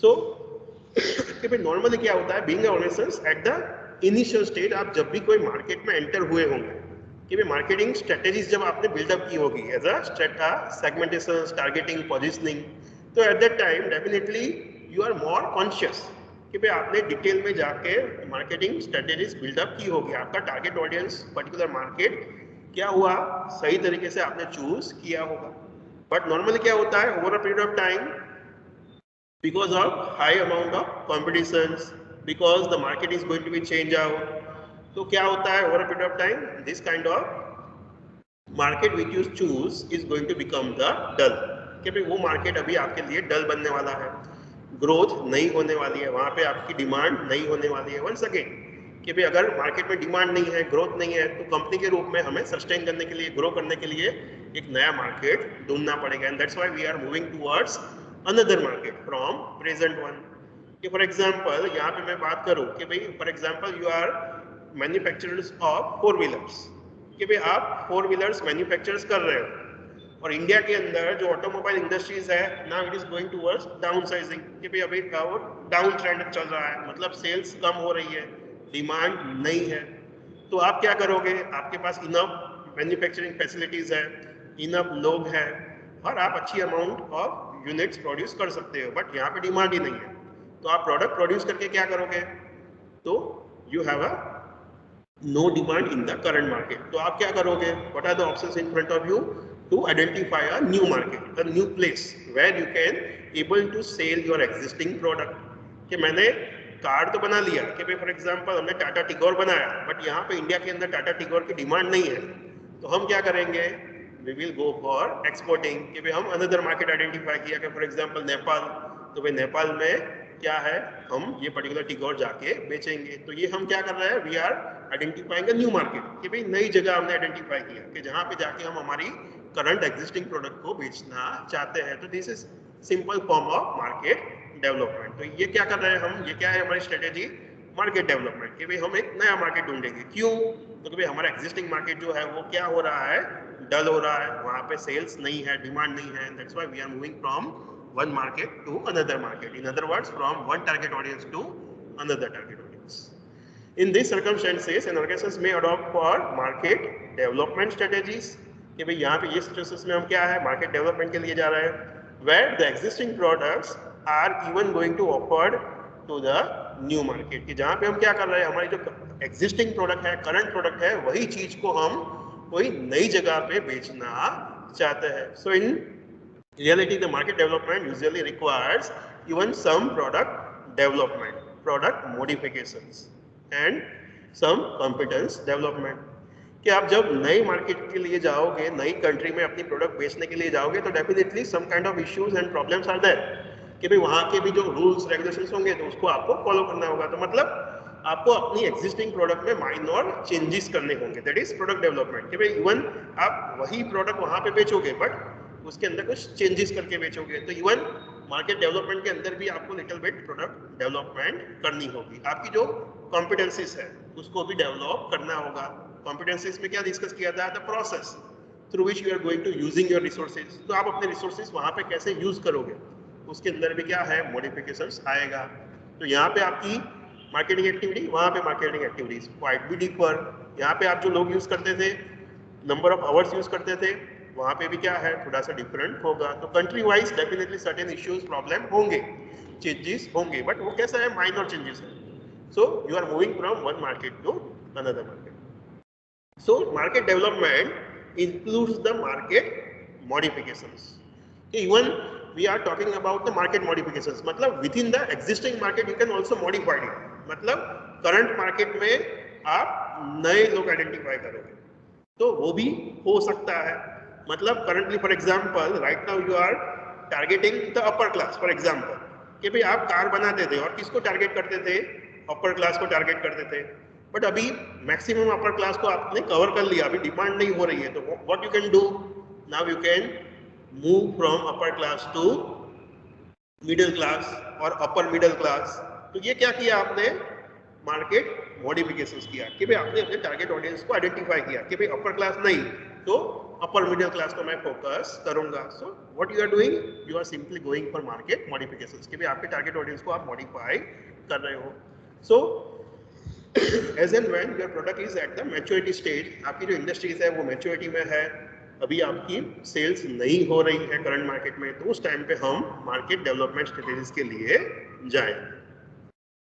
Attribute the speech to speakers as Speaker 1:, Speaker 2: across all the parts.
Speaker 1: सो कि भाई नॉर्मली क्या होता है, being organisations at the initial stage, आप जब भी कोई मार्केट में एंटर हुए होंगे कि भाई मार्केटिंग स्ट्रेटेजीज जब आपने बिल्डअप की होगी as a segmentation, targeting, positioning, तो at that time definitely you are more conscious कि भाई आपने डिटेल में जाके मार्केटिंग स्ट्रेटेजीज बिल्डअप की होगी, आपका टारगेट ऑडियंस पर्टिकुलर मार्केट क्या हुआ, सही तरीके से आपने चूज किया होगा. बट नॉर्मली क्या होता है, over a period of time, because of high amount of competitions, because the market is going to be change out, तो क्या होता है over a period of time, this kind of market which you choose is going to become the dull, कि भाई वो market अभी आपके लिए डल बनने वाला है, ग्रोथ नहीं होने वाली है, वहां पे आपकी डिमांड नहीं होने वाली है. वंस अगेन कि भाई अगर मार्केट में डिमांड नहीं है, ग्रोथ नहीं है, तो कंपनी के रूप में हमें सस्टेन करने के लिए, ग्रो करने के लिए एक नया मार्केट ढूंढना पड़ेगा. And that's why we are moving towards another market from present one. कि फॉर एग्जांपल यहाँ पे मैं बात करूँ कि भाई for example you are manufacturers of four wheelers, कि भाई आप फोर व्हीलर्स मैन्युफैक्चरर्स कर रहे हो, और इंडिया के अंदर जो ऑटोमोबाइल इंडस्ट्रीज है, now it is going towards down sizing, कि भाई अभी डाउन ट्रेंड चल रहा है, मतलब सेल्स कम हो रही है, डिमांड नहीं है. तो आप क्या करोगे, आपके पास इनफ मैन्युफैक्चरिंग फैसिलिटीज है, इनफ लोग हैं, और आप अच्छी अमाउंट ऑफ यूनिट्स प्रोड्यूस कर सकते हो, बट यहाँ पे डिमांड ही नहीं है. तो आप प्रोडक्ट प्रोड्यूस करके क्या करोगे, तो you have a no demand in the current market. तो आप क्या करोगे, what are the options in front of you to identify a new market, a new place where you can able to sell your existing product. कि मैंने car तो बना लिया कि भाई फॉर एग्जांपल हमने टाटा टिगोर बनाया, बट यहाँ पे इंडिया के अंदर टाटा टिगोर की डिमांड नहीं है, तो हम क्या करेंगे, we will go for exporting. कि भाई हम अनदर मार्केट आइडेंटिफाई किया कि फॉर एग्जांपल नेपाल, तो भाई नेपाल में क्या है, हम ये पर्टिकुलर टिगोर जाके बेचेंगे. तो ये हम क्या कर रहे हैं, we are identifying a new market, कि भाई नई जगह हमने आइडेंटिफाई किया कि जहाँ पे जाके हम हमारी करंट एग्जिस्टिंग प्रोडक्ट को बेचना चाहते हैं. तो this is simple form of market development. तो ये क्या कर रहे हैं हम, ये क्या है हमारी स्ट्रेटेजी, मार्केट डेवलपमेंट, कि भाई हम एक नया मार्केट ढूंढेंगे. क्यों, तो भाई हमारा एग्जिस्टिंग मार्केट जो है वो क्या हो रहा है, डल हो रहा है, वहाँ पे सेल्स नहीं है, डिमांड नहीं है. That's why we are moving from one market to another market. In other words, from one target audience to another target audience. In these circumstances, an organization may adopt for market development strategies. कि भाई यहाँ पे ये situations में हम क्या है, market development के लिए जा रहे हैं, where the existing products are even going to offered to the new market. कि जहाँ पे हम क्या कर रहे हैं, हमारी जो existing product है, current product है, वही चीज को हम कोई नई जगह पे बेचना चाहते हैं. So in reality, the market development usually requires even some product development, product modifications and some competence development. कि आप जब नई मार्केट के लिए जाओगे, नई कंट्री में अपनी प्रोडक्ट बेचने के लिए जाओगे, तो definitely some kind of issues and problems are there, कि भाई वहाँ के भी जो रूल्स रेगुलेशंस होंगे तो उसको आपको फॉलो करना होगा. तो मतलब आपको अपनी एग्जिस्टिंग प्रोडक्ट में माइनर चेंजेस करने होंगे, दैट इज प्रोडक्ट डेवलपमेंट. कि भाई इवन आप वही प्रोडक्ट वहाँ पे बेचोगे, बट उसके अंदर कुछ चेंजेस करके बेचोगे. तो इवन मार्केट डेवलपमेंट के अंदर भी आपको लिटिल बिट प्रोडक्ट डेवलपमेंट करनी होगी. आपकी जो कॉम्पिटेंसीज है उसको भी डेवलप करना होगा. कॉम्पिटेंसीज में क्या डिस्कस किया था, the process through which you are going to using your resources. तो आप अपने रिसोर्सेज वहाँ पे कैसे यूज करोगे, उसके अंदर भी क्या है, मॉडिफिकेशंस आएगा. तो यहाँ पे आपकी मार्केटिंग एक्टिविटी, वहाँ पे मार्केटिंग एक्टिविटीज क्वाइट भी डिफर. यहाँ पे आप जो लोग यूज करते थे, नंबर ऑफ आवर्स यूज करते थे, वहाँ पे भी क्या है, थोड़ा सा डिफरेंट होगा. तो country wise definitely certain issues, problem होंगे, चेंजेस होंगे, बट वो कैसा है, माइनर चेंजेस है. So you are moving from one market to another market. So market development includes the market modifications. Even we are talking about the market modifications, मतलब within the existing market you can also modify it. मतलब current market में आप नए लोग identify करोगे तो वो भी हो सकता है. मतलब currently for example right now you are targeting the upper class for example, कि भाई आप कार बनाते थे और किसको टारगेट करते थे, अपर क्लास को टारगेट करते थे, बट अभी मैक्सिमम अपर क्लास को आपने कवर कर लिया, अभी डिमांड नहीं हो रही है. तो what you can do, now you can move from upper class to middle class और upper middle class. तो ये क्या किया आपने, मार्केट मॉडिफिकेशंस किया कि भाई आपने अपने टारगेट ऑडियंस को आइडेंटिफाई किया कि भाई अपर क्लास नहीं तो अपर मिडिल क्लास को मैं फोकस करूंगा. So what you are doing, you are simply going for market modifications कि भाई आपके टारगेट ऑडियंस को आप मॉडिफाई कर रहे हो. So as and when your product is at the maturity stage, आपकी जो इंडस्ट्रीज है वो मैच्योरिटी में है, अभी आपकी सेल्स नहीं हो रही है करंट मार्केट में, तो उस टाइम पे हम मार्केट डेवलपमेंट स्ट्रेटेजीज के लिए जाएं.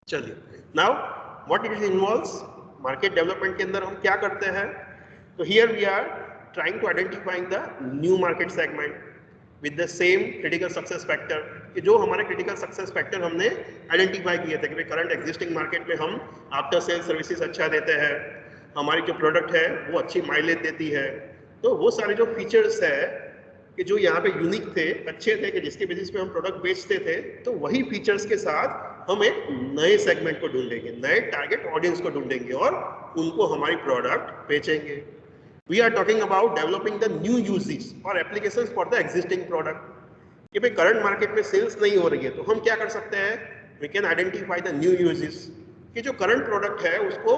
Speaker 1: चलिए, now what it involves, market development के अंदर हम क्या करते हैं. तो here we are trying to identifying the new market segment with the same critical success factor, कि जो हमारे क्रिटिकल सक्सेस फैक्टर हमने आइडेंटिफाई किए थे कि भाई करंट एग्जिस्टिंग मार्केट में हम आफ्टर सेल सर्विसेज अच्छा देते हैं, हमारी जो प्रोडक्ट है वो अच्छी माइलेज देती है. तो वो सारे जो फीचर्स है कि जो यहाँ पे यूनिक थे, अच्छे थे, कि जिसके बेसिस पे हम प्रोडक्ट बेचते थे, तो वही फीचर्स के साथ हम एक नए सेगमेंट को ढूंढेंगे, नए टारगेट ऑडियंस को ढूंढेंगे और उनको हमारी प्रोडक्ट बेचेंगे. We are talking about developing the new uses or applications for the existing product. कि भाई करंट मार्केट में सेल्स नहीं हो रही है, तो हम क्या कर सकते हैं, we can identify the new uses, कि जो करंट प्रोडक्ट है उसको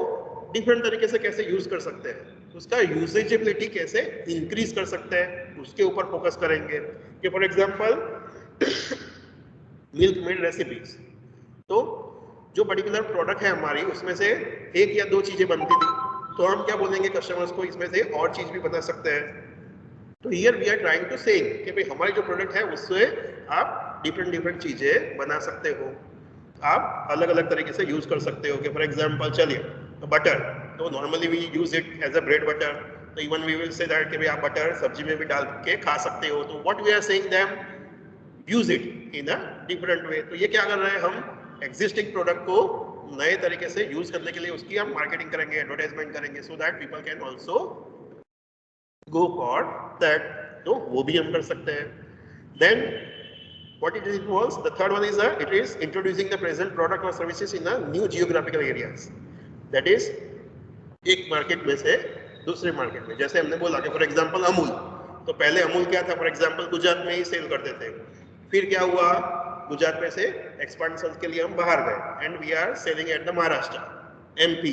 Speaker 1: डिफरेंट तरीके से कैसे यूज कर सकते हैं, उसका यूजेबिलिटी कैसे इंक्रीज कर सकते हैं, उसके ऊपर फोकस करेंगे. कि for example milk made recipes, तो जो पर्टिकुलर प्रोडक्ट है हमारी उसमें से एक या दो चीजें बनती थी, तो हम क्या बोलेंगे कस्टमर्स को, इसमें से और चीज भी बता सकते हैं. तो here we are trying to say कि भाई हमारी जो प्रोडक्ट है उससे आप डिफरेंट चीजें बना सकते हो, आप अलग अलग तरीके से यूज कर सकते हो. कि फॉर एग्जांपल चलिए, तो बटर, तो normally we use it as a bread butter, तो even we will say that कि भाई आप बटर सब्जी में भी डाल के खा सकते हो. तो what we are saying them, use it in a different way. तो ये क्या कर रहे हैं, हम एग्जिस्टिंग प्रोडक्ट को नए तरीके से यूज करने के लिए उसकी हम मार्केटिंग करेंगे, एडवर्टाइजमेंट करेंगे, so that people can also go for that. तो वो भी हम कर सकते हैं. Then what it involves, the third one is it is introducing the present product or services in a new geographical areas, that is एक market में से दूसरे मार्केट में. जैसे हमने बोला कि फॉर एग्जांपल अमूल, तो पहले अमूल क्या था, फॉर एग्जांपल गुजरात में ही सेल करते थे, फिर क्या हुआ, गुजरात में से एक्सपांशन के लिए हम बाहर गए and we are selling at the Maharashtra, MP,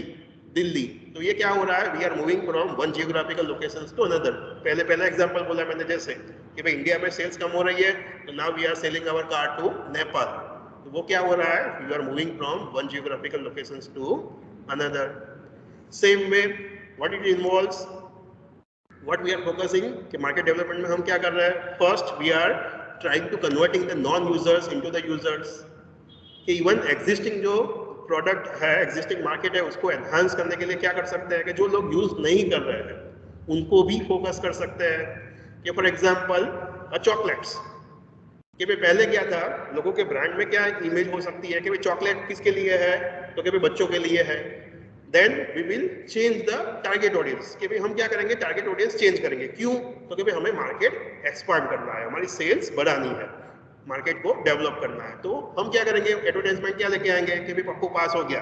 Speaker 1: Delhi. तो ये क्या हो रहा है, we are moving from one geographical locations to another. पहला एग्जांपल बोला मैंने जैसे कि भाई इंडिया में सेल्स कम हो रही है, तो now we are selling our car to Nepal. तो वो क्या हो रहा है, we are moving from one geographical locations to another. Same way what it involves, what we are focusing कि मार्केट डेवलपमेंट में हम क्या कर रहे हैं, first we are trying to converting the non users into the users. कि even existing जो product है, एग्जिस्टिंग मार्केट है, उसको एनहांस करने के लिए क्या कर सकते हैं कि जो लोग यूज नहीं कर रहे हैं उनको भी फोकस कर सकते हैं. कि फॉर एग्जांपल चॉकलेट्स, कि भाई पहले क्या था, लोगों के ब्रांड में क्या इमेज हो सकती है कि भाई चॉकलेट किसके लिए है, तो कि भाई बच्चों के लिए है. Then we will change the target audience, कि भाई हम क्या करेंगे, टारगेट ऑडियंस चेंज करेंगे. क्यों, तो कि भाई हमें मार्केट एक्सपांड करना है, हमारी सेल्स बढ़ानी है, मार्केट को डेवलप करना है. तो हम क्या करेंगे, एडवर्टाइजमेंट क्या लेके आएंगे कि भाई पप्पू पास हो गया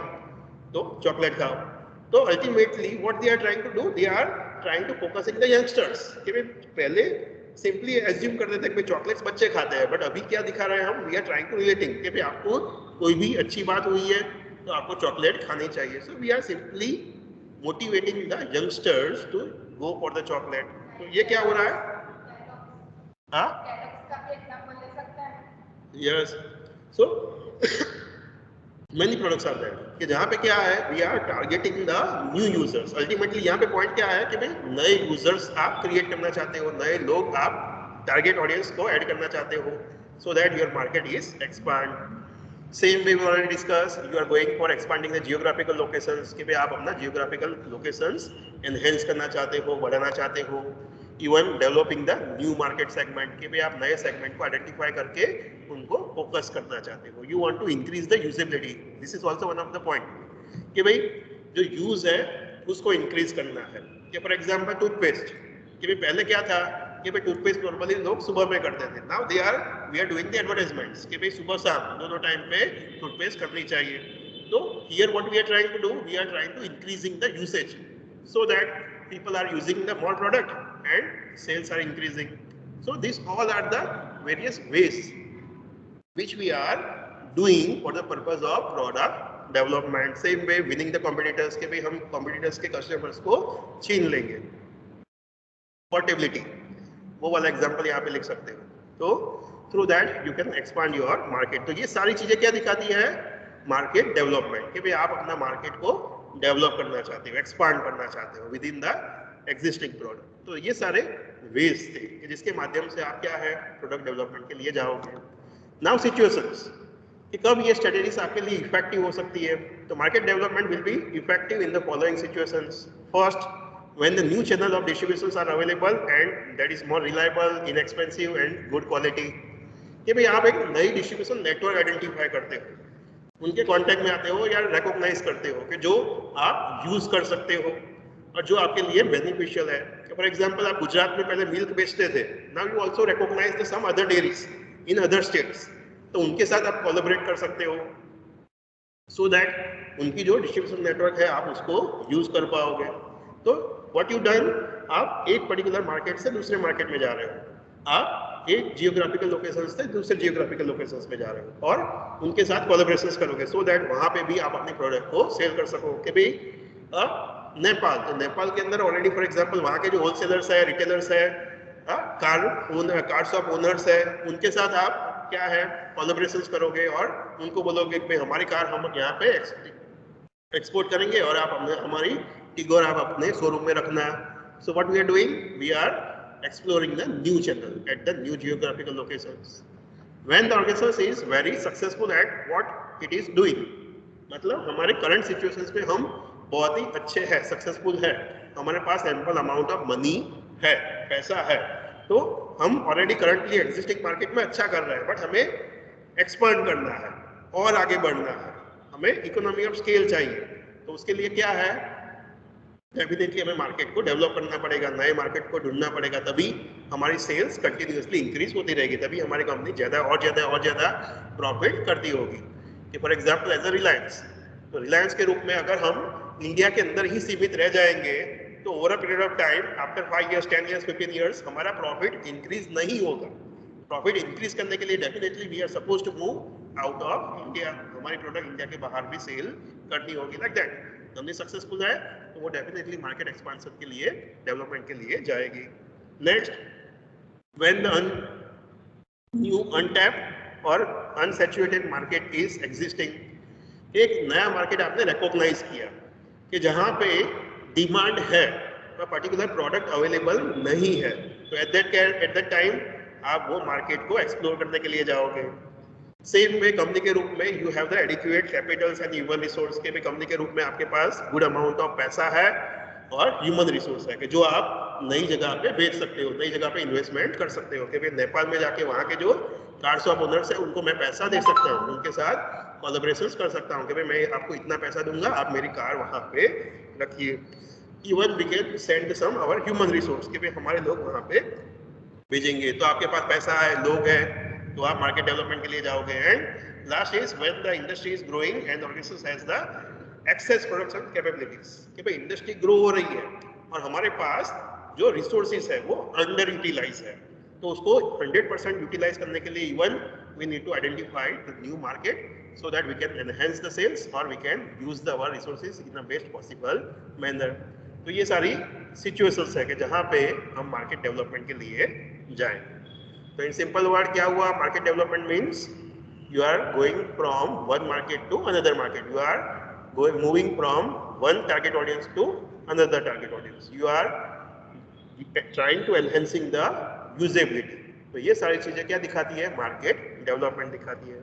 Speaker 1: तो चॉकलेट खाओ. तो ultimately what they are trying to do, they are trying to focus in the youngsters. कि भाई पहले सिंपली एज्यूम कर देते हैं कि चॉकलेट्स बच्चे खाते हैं, बट अभी क्या दिखा रहे हैं हम, we are trying to relating कि भाई आपको कोई भी अच्छी बात हुई है तो आपको चॉकलेट खानी चाहिए. So we are simply motivating the youngsters to go for the chocolate. तो ये क्या हो रहा है, हाँ, yes. So many products are there कि जहाँ पे क्या है, we are targeting the new users. Ultimately यहाँ पे point क्या है कि भाई नए users आप create करना चाहते हो, नए लोग आप target audience को add करना चाहते हो, so that your market is expand. Same way we already discussed, you are going for expanding the geographical locations कि भाई आप अपना geographical locations enhance करना चाहते हो, बढ़ाना चाहते हो. Even developing the new market segment कि भाई आप नए सेगमेंट को आइडेंटिफाई करके उनको फोकस करना चाहते हो. You want to increase the usability, this is also one of the point कि भाई जो यूज है उसको इंक्रीज करना है. कि फॉर एग्जांपल टूथपेस्ट, कि भाई पहले क्या था कि भाई टूथपेस्ट नॉर्मली लोग सुबह में करते थे, now we are doing the advertisements कि भाई सुबह शाम दोनों टाइम पे टूथपेस्ट करनी चाहिए. तो here what we are trying to do, we are trying to increasing the usage so that people are using the more product and sales are increasing. So these all are the various ways which we are doing for the purpose of product development. Same way winning the competitors के भाई हम competitors के customers को छीन लेंगे. Portability, वो वाला example यहाँ पे लिख सकते हो। तो through that you can expand your market. तो ये सारी चीजें क्या दिखाती है? मार्केट डेवलपमेंट, कि भाई आप अपना मार्केट को डेवलप करना चाहते हो, एक्सपांड करना चाहते हो with in the existing product. तो ये सारे वेज थे कि जिसके माध्यम से आप क्या है प्रोडक्ट डेवलपमेंट के लिए जाओगे। नाउ सिचुएशंस, कि कब ये स्ट्रेटेजीज आपके लिए इफेक्टिव हो सकती है। तो market development will be effective in the following situations. First, when the new channel of distributions are available and that is more reliable, inexpensive and good quality। कि भाई आप एक नई डिस्ट्रीब्यूशन नेटवर्क आइडेंटिफाई करते हो, उनके कांटेक्ट में आते हो या रिकॉग्नाइज करते हो कि जो आप यूज कर सकते हो और जो आपके लिए बेनिफिशियल है। फॉर एग्जांपल, आप गुजरात में पहले मिल्क बेचते थे, now you also recognise the some other dairies in other states, तो उनके साथ आप कोलैबोरेट कर सकते हो सो दैट उनकी जो डिस्ट्रीब्यूशन नेटवर्क है आप उसको यूज कर पाओगे। तो व्हाट यू डन, आप एक पर्टिकुलर मार्केट से दूसरे मार्केट में जा रहे हो, आप एक जियोग्राफिकल लोकेशन से दूसरे जियोग्राफिकल लोकेशंस पे जा रहे हो और उनके साथ कोलैबोरेशंस करोगे सो दैट वहां पे भी आप अपने प्रोडक्ट को सेल कर सको। कि भाई नेपाल, तो नेपाल के अंदर ऑलरेडी फॉर एग्जांपल वहाँ के जो होलसेलर्स है, रिटेलर्स है, कार शॉप ओनर्स है, उनके साथ आप क्या है कोलैबोरेशंस करोगे और उनको बोलोगे कि हमारी कार हम यहाँ पे एक्सपोर्ट करेंगे और आप हमारी टिगोर आप अपने शोरूम में रखना। So what we are doing, we are exploring the new channel at the new geographical locations when the organization is very successful at what it is doing। मतलब हमारे करंट सिचुएशंस में हम बहुत ही अच्छे हैं, सक्सेसफुल है, हमारे पास एम्पल अमाउंट ऑफ मनी है, पैसा है, तो हम ऑलरेडी करंटली एग्जिस्टिंग मार्केट में अच्छा कर रहे हैं, बट हमें एक्सपांड करना है और आगे बढ़ना है, हमें इकोनॉमी ऑफ स्केल चाहिए। तो उसके लिए क्या है, डेफिनेटली हमें मार्केट को डेवलप करना पड़ेगा, नए मार्केट को ढूंढना पड़ेगा, तभी हमारी सेल्स कंटिन्यूअसली इंक्रीज होती रहेगी, तभी हमारी कंपनी ज्यादा और ज्यादा और ज्यादा प्रॉफिट करती होगी। कि for example as a Reliance, तो रिलायंस के रूप में अगर हम इंडिया के अंदर ही सीमित रह जाएंगे तो over a period of time after 5 years 10 years 15 years हमारा प्रॉफिट इंक्रीज नहीं होगा। प्रॉफिट इंक्रीज करने के लिए definitely we are suppose to move out of India, हमारी प्रोडक्ट इंडिया के बाहर भी सेल करनी होगी। लाइक दैट कंपनी सक्सेसफुल है तो वो डेफिनेटली मार्केट एक्सपांशन के लिए, डेवलपमेंट के लिए जाएगी। Next, when the new untapped और अनसैचुरेटेड मार्केट इज एग्जिस्टिंग, एक नया मार्केट आपने रिकॉग्नाइज किया कि जहां पे डिमांड है और पर्टिकुलर प्रोडक्ट अवेलेबल नहीं है, तो एट दैट टाइम आप वो मार्केट को एक्सप्लोर करने के लिए जाओगे। सेम वे कंपनी के रूप में you have the adequate Capitals and human resource, के भी कंपनी के रूप में आपके पास गुड अमाउंट ऑफ पैसा है और ह्यूमन रिसोर्स है कि जो आप नई जगह पे बेच सकते हो, नई जगह पे इन्वेस्टमेंट कर सकते हो। कि भाई नेपाल में जाके वहाँ के जो कार शॉप ओनर्स है उनको मैं पैसा दे सकता हूँ, उनके साथ कोलैबोरेशंस कर सकता हूँ कि भाई मैं आपको इतना पैसा दूंगा, आप मेरी कार वहाँ पे रखिए। Even we can send some our human resource, कि भाई हमारे लोग वहाँ पे भेजेंगे, तो आपके पास पैसा है, लोग हैं, तो आप मार्केट डेवलपमेंट के लिए जाओगे। And last is when the industry is growing and organisation has the excess production capabilities, कि भाई इंडस्ट्री ग्रो हो रही है और हमारे पास जो रिसोर्सेज है वो अंडर यूटिलाइज है, तो उसको 100% यूटिलाइज करने के लिए even we need to identify the new market so that we can enhance the sales or we can use the our resources in the best possible manner। तो ये सारी सिचुएशंस है कि जहाँ पे हम मार्केट डेवलपमेंट के लिए जाएं। तो इन सिंपल वर्ड क्या हुआ, market development means you are going from one market to another market, you are moving from one target audience to another target audience, you are trying to enhancing the usability। तो ये सारी चीजें क्या दिखाती है, market development दिखाती है।